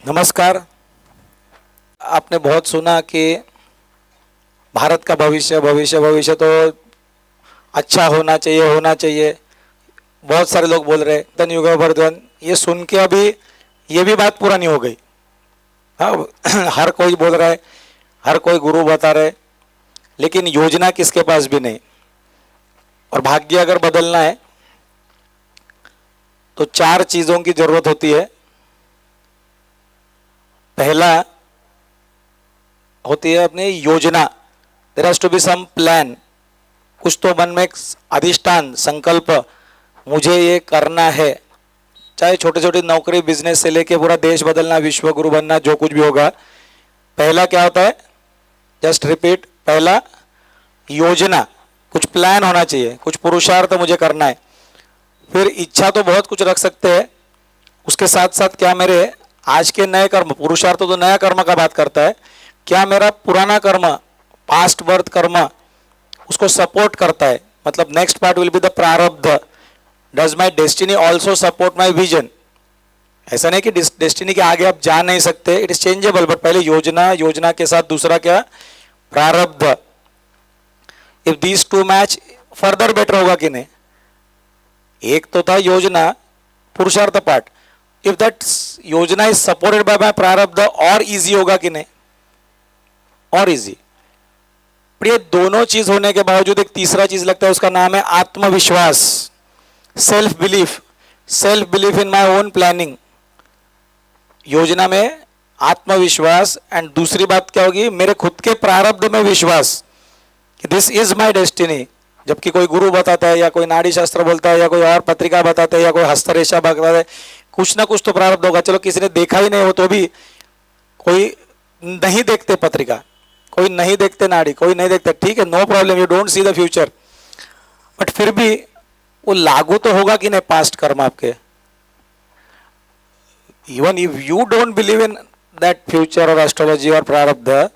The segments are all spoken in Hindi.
नमस्कार। आपने बहुत सुना कि भारत का भविष्य भविष्य भविष्य तो अच्छा होना चाहिए होना चाहिए। बहुत सारे लोग बोल रहे धन युग वर्धन, ये सुन के अभी ये भी बात पुरानी हो गई। हाँ हर कोई बोल रहा है, हर कोई गुरु बता रहे, लेकिन योजना किसके पास भी नहीं। और भाग्य अगर बदलना है तो चार चीज़ों की जरूरत होती है। पहला होती है अपनी योजना। There has to be some plan. कुछ तो मन में एक अधिष्ठान संकल्प, मुझे ये करना है। चाहे छोटी छोटी नौकरी बिजनेस से लेके पूरा देश बदलना, विश्व गुरु बनना, जो कुछ भी होगा, पहला क्या होता है? जस्ट रिपीट, पहला योजना। कुछ प्लान होना चाहिए, कुछ पुरुषार्थ मुझे करना है। फिर इच्छा तो बहुत कुछ रख सकते हैं, उसके साथ साथ क्या मेरे आज के नए कर्म, पुरुषार्थ तो नया कर्म का बात करता है, क्या मेरा पुराना कर्म, पास्ट बर्थ कर्म उसको सपोर्ट करता है? मतलब next part will be the prarabdha. Does my destiny also support my vision? ऐसा नहीं कि डेस्टिनी के आगे आप जा नहीं सकते, इट इज चेंजेबल, बट पहले योजना, योजना के साथ दूसरा क्या? प्रारब्ध। If these two match, further better होगा कि नहीं? एक तो था योजना, पुरुषार्थ पार्ट। इफ दैट योजना इज सपोर्टेड बाय माय प्रारब्ध, और इजी होगा कि नहीं? और इजी। पर ये दोनों चीज होने के बावजूद एक तीसरा चीज लगता है, उसका नाम है आत्मविश्वास, self belief. Self belief in my own planning. योजना में आत्मविश्वास, एंड दूसरी बात क्या होगी? मेरे खुद के प्रारब्ध में विश्वास कि दिस इज माय डेस्टिनी। जबकि कोई गुरु बताता है, या कोई नाड़ी शास्त्र बोलता है, या कोई और पत्रिका बताता है, या कोई हस्तरेखा बताता है, कुछ ना कुछ तो प्रारब्ध होगा। चलो किसी ने देखा ही नहीं हो तो भी, कोई नहीं देखते पत्रिका, कोई नहीं देखते नाड़ी, कोई नहीं देखते, ठीक है, no problem, you don't see the future, but फिर भी वो लागू तो होगा कि नहीं पास्ट कर्म आपके? Even if you don't believe in that future और एस्ट्रोलॉजी और प्रारब्ध,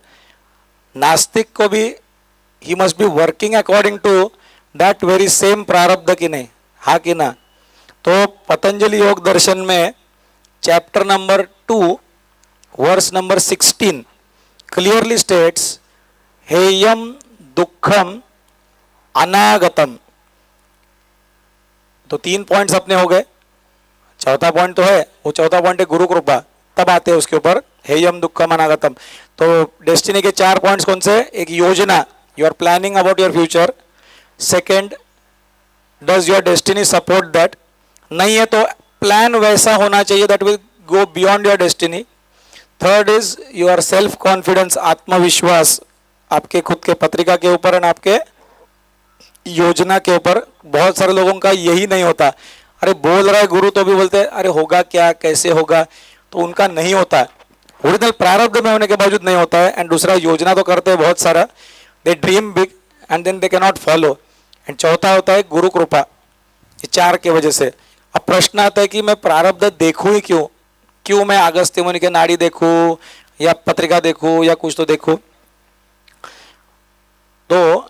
नास्तिक को भी he must be working according to that very same प्रारब्ध कि नहीं? हाँ कि ना? तो पतंजलि योग दर्शन में chapter number 2 verse number 16 clearly states, हेयम दुखम अनागतम। तो 3 पॉइंट्स अपने हो गए। चौथा पॉइंट तो है, वो चौथा पॉइंट है गुरु कृपा, तब आते हैं उसके ऊपर, हेयम दुखम अनागतम। तो डेस्टिनी के 4 पॉइंट्स कौन से? एक योजना, you are planning about your future. Second, does your destiny support that? नहीं है तो प्लान वैसा होना चाहिए that will go beyond your destiny. Third is your self confidence, आत्मविश्वास, आपके खुद के पत्रिका के ऊपर और आपके योजना के ऊपर। बहुत सारे लोगों का यही नहीं होता। अरे बोल रहा है गुरु तो भी बोलते हैं अरे होगा क्या, कैसे होगा, तो उनका नहीं होता है। ओरिजिनल प्रारब्ध में होने के बावजूद नहीं होता है। एंड दूसरा, योजना तो करते हैं बहुत सारा, they dream big and then they can not follow. And चौथा होता है गुरु कृपा। ये 4 के वजह से। अब प्रश्न आता है कि मैं प्रारब्ध देखूं ही क्यों? क्यों मैं अगस्त्य मुनि के नाड़ी देखूं, या पत्रिका देखूं, या कुछ तो देखूं? तो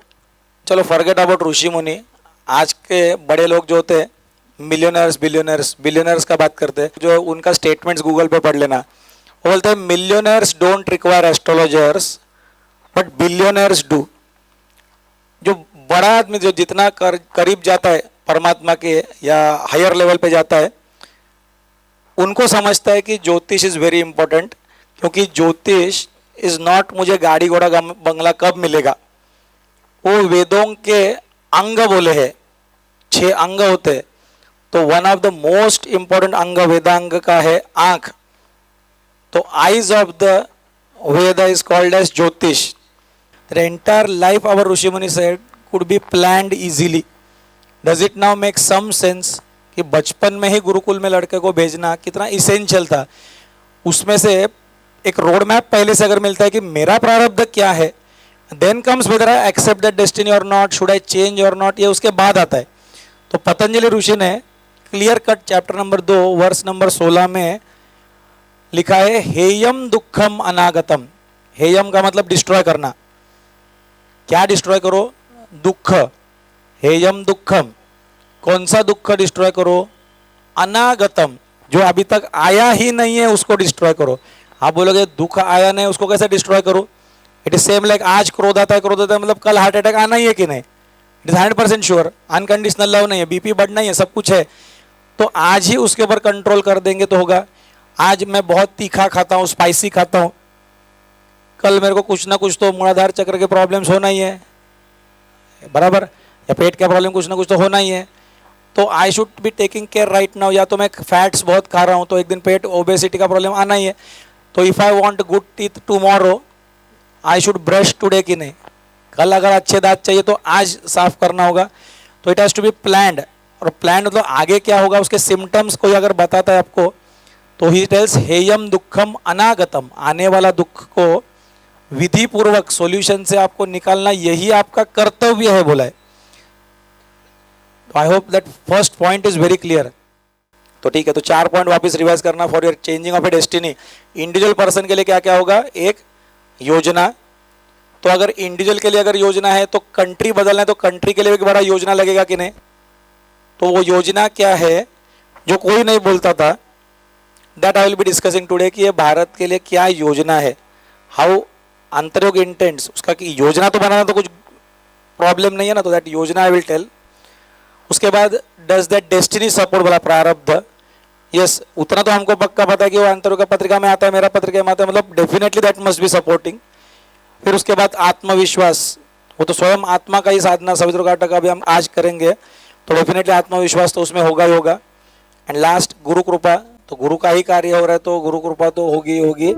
चलो फॉरगेट अबाउट ऋषि मुनि, आज के बड़े लोग जो होते हैं, मिलियनर्स, बिलियनर्स, बिलियनर्स का बात करते हैं, जो उनका स्टेटमेंट्स गूगल पे पढ़ लेना। वो बोलते हैं millionaires don't require astrologers but billionaires do. जो बड़ा आदमी, जो जितना करीब जाता है परमात्मा के या हायर लेवल पे जाता है, उनको समझता है कि ज्योतिष इज वेरी इंपॉर्टेंट। क्योंकि ज्योतिष इज नॉट मुझे गाड़ी घोड़ा बंगला कब मिलेगा, वो वेदों के अंग बोले हैं, 6 अंग होते हैं। तो one of the most important अंग वेदांग का है आंख। तो eyes of the Veda is called as Jyotish. The entire life our Rishi Muni said could be planned easily. Does it now make some sense कि बचपन में ही गुरुकुल में लड़के को भेजना कितना इसेंशियल था? उसमें से एक रोड मैप पहले से अगर मिलता है कि मेरा प्रारब्ध क्या है, then comes whether I accept that destiny और नॉट, शुड आई चेंज और नॉट, ये उसके बाद आता है। तो पतंजलि ऋषि ने clear cut chapter number 2 verse number 16 में लिखा है, हेयम दुखम अनागतम। हेयम का मतलब डिस्ट्रॉय करना। क्या डिस्ट्रॉय करो? दुख। हेयम दुखम, कौन सा दुख डिस्ट्रॉय करो? अनागतम, जो अभी तक आया ही नहीं है उसको डिस्ट्रॉय करो। आप बोलोगे दुख आया नहीं उसको कैसे डिस्ट्रॉय करो? इट इज सेम लाइक आज क्रोध आता है मतलब कल हार्ट अटैक आना ही है कि नहीं? It is 100% sure. Unconditional love नहीं है, बीपी बढ़ना ही है, सब कुछ है। तो आज ही उसके ऊपर कंट्रोल कर देंगे तो होगा। आज मैं बहुत तीखा खाता हूँ, स्पाइसी खाता हूँ, कल मेरे को कुछ ना कुछ तो मूलाधार चक्र के प्रॉब्लम्स होना ही है, बराबर, या पेट का प्रॉब्लम कुछ ना कुछ तो होना ही है। तो I should be taking care right now. या तो मैं फैट्स बहुत खा रहा हूँ तो एक दिन पेट ओबेसिटी का प्रॉब्लम आना ही है। तो if I want good teeth tomorrow I should brush today कि नहीं? कल अगर अच्छे दांत चाहिए तो आज साफ करना होगा। तो it has to be planned. और प्लान मतलब आगे क्या होगा उसके सिम्टम्स कोई अगर बताता है आपको तो ही टेल्स हेयम दुखम अनागतम, आने वाला दुख को विधि पूर्वक सॉल्यूशन से आपको निकालना यही आपका कर्तव्य है बोला है। I hope that first point is very clear. तो ठीक है, तो 4 पॉइंट वापस रिवाइज करना for your changing of A destiny. Individual person के लिए क्या क्या होगा? एक योजना। तो अगर इंडिविजुअल के लिए अगर योजना है तो कंट्री बदलना है तो कंट्री के लिए एक बड़ा योजना लगेगा कि नहीं? तो वो योजना क्या है जो कोई नहीं बोलता था, that I will be discussing today कि ये भारत के लिए क्या योजना है, हाउ अंतर्योग इंटेंट्स उसका। कि योजना तो बनाना तो कुछ प्रॉब्लम नहीं है ना, तो दैट योजना आई विल टेल। उसके बाद डज दैट डेस्टिनी सपोर्ट वाला प्रारब्ध, यस उतना तो हमको पक्का पता है कि वो अंतर्योग पत्रिका में आता है, मेरा पत्रिका में आता है, मतलब definitely that must be supporting. फिर उसके बाद आत्मविश्वास, वो तो स्वयं आत्मा का ही साधना सवित्र काटा का भी हम आज करेंगे, तो डेफिनेटली आत्मविश्वास तो उसमें होगा ही होगा। एंड लास्ट गुरु कृपा, तो गुरु का ही कार्य हो रहा है तो गुरु कृपा तो होगी ही होगी।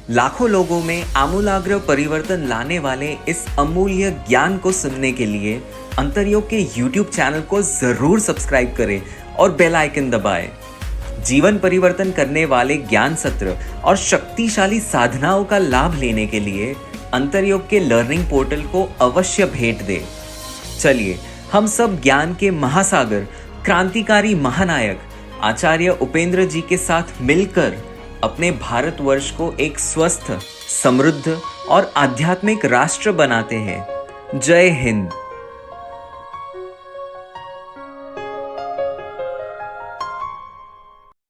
लाखों लोगों में आमूलाग्र परिवर्तन लाने वाले इस अमूल्य ज्ञान को सुनने के लिए अंतर्योग के YouTube चैनल को जरूर सब्सक्राइब करें और बेल आइकन दबाएं। जीवन परिवर्तन करने वाले ज्ञान सत्र और शक्तिशाली साधनाओं का लाभ लेने के लिए अंतर्योग के लर्निंग पोर्टल को अवश्य भेंट दें। चलिए हम सब ज्ञान के महासागर, क्रांतिकारी महानायक आचार्य उपेंद्र जी के साथ मिलकर अपने भारतवर्ष को एक स्वस्थ, समृद्ध और आध्यात्मिक राष्ट्र बनाते हैं। जय हिंद।